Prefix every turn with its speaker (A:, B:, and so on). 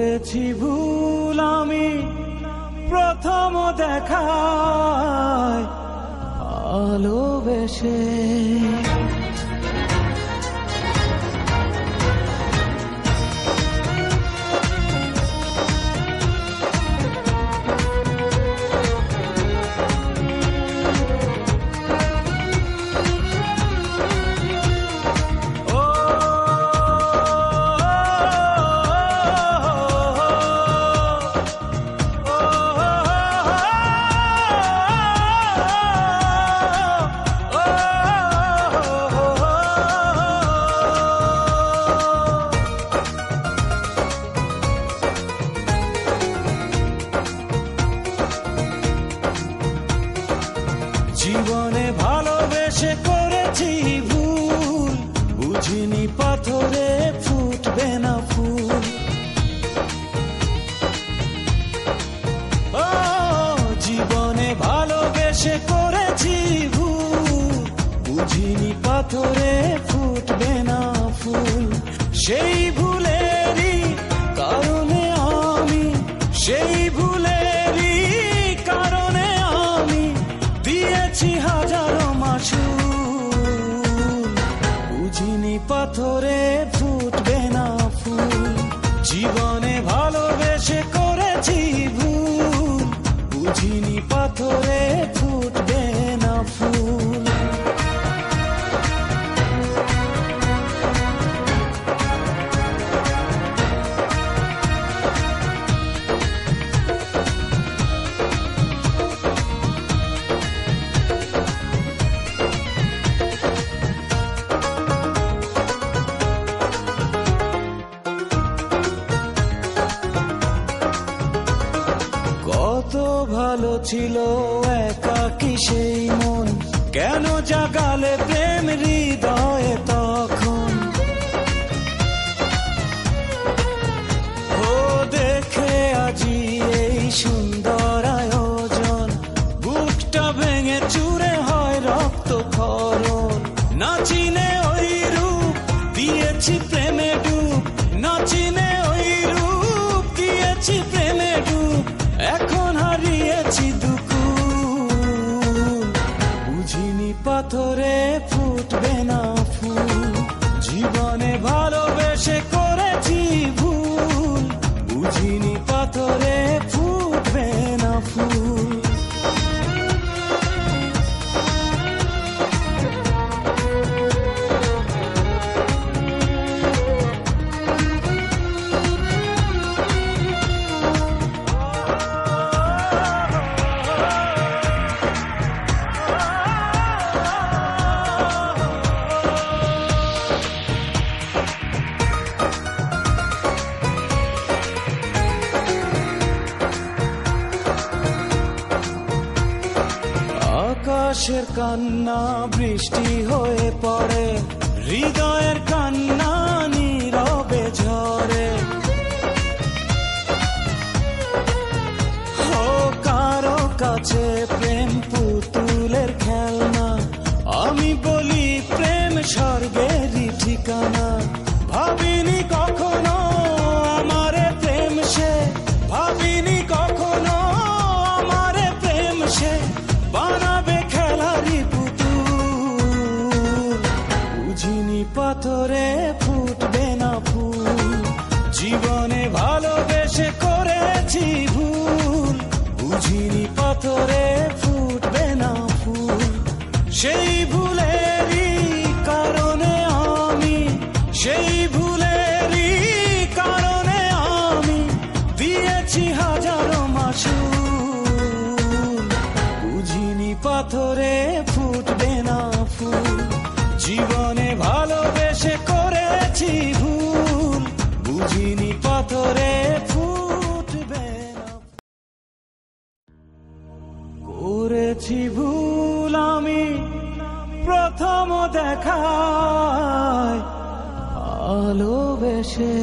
A: করেছি ভুল আমি প্রথম দেখায় ভালোবেসে। জীবনে ভালোবেসে করেছি ভুল, বুঝিনি পাথরে ফুটবে না ফুল। ও জীবনে ভালোবেসে করেছি ভুল, বুঝিনি পাথরে ফুটবে না ফুল। সেই ভুলেরই কারণে আমি, সেই ভুলেরই কারণে আমি দিয়েছি হাজারো মাসুল। বুঝিনি পাথরে ফুটবে না ফুল। জীবনে ভালোবেসে করেছি ভুল, বুঝিনি পাথরে ফুটবে না ফুল। কত ভালো ছিল একাকী সেই মন, কেন জাগালে প্রেম হৃদয়ে তখন। ও দেখে আজি এই সুন্দর আয়োজন, বুকটা ভেঙে চুরে হয় রক্ত ক্ষরণ। না চিনে ওই রূপ দিয়েছি প্রেমে ডুব, না চিনে ওই রূপ দিয়েছি প্রেমে ডুব। এখন হারিয়েছি দুকুল, বুঝিনি পাথরে ফুটবে না ফুল। জীবনে ভালোবেসে করেছি ভুল, বুঝিনি পাথরে ফুটবে না ফুল। আকাশের কান্না বৃষ্টি হয়ে পড়ে, হৃদয়ের কান্না নীরবে ঝরে। ও কারো কাছে প্রেম পুতুলের খেলনা, আমি বলি প্রেম স্বর্গেরই ঠিকানা। ভাবিনি কখনো আমারে প্রেম সে, ভাবিনি কখনো আমারে প্রেম সে বানাবে খেলারি পুতুল। বুঝিনি পাথরে ফুটবে না ফুল। জীবনে ভালোবেসে করেছি ভুল, বুঝিনি পাথরে ফুটবে না ফুল। সেই ভুলেরই কারণে আমি, সেই ভুলেরই কারণে আমি দিয়েছি হাজারো মাসুল। বুঝিনি পাথরে ফুটবে না ফুল। জীবনে ভালোবেসে করেছি ভুল, বুঝিনি পাথরে ফুটবে না। করেছি ভুল আমি প্রথম দেখায় ভালোবেসে।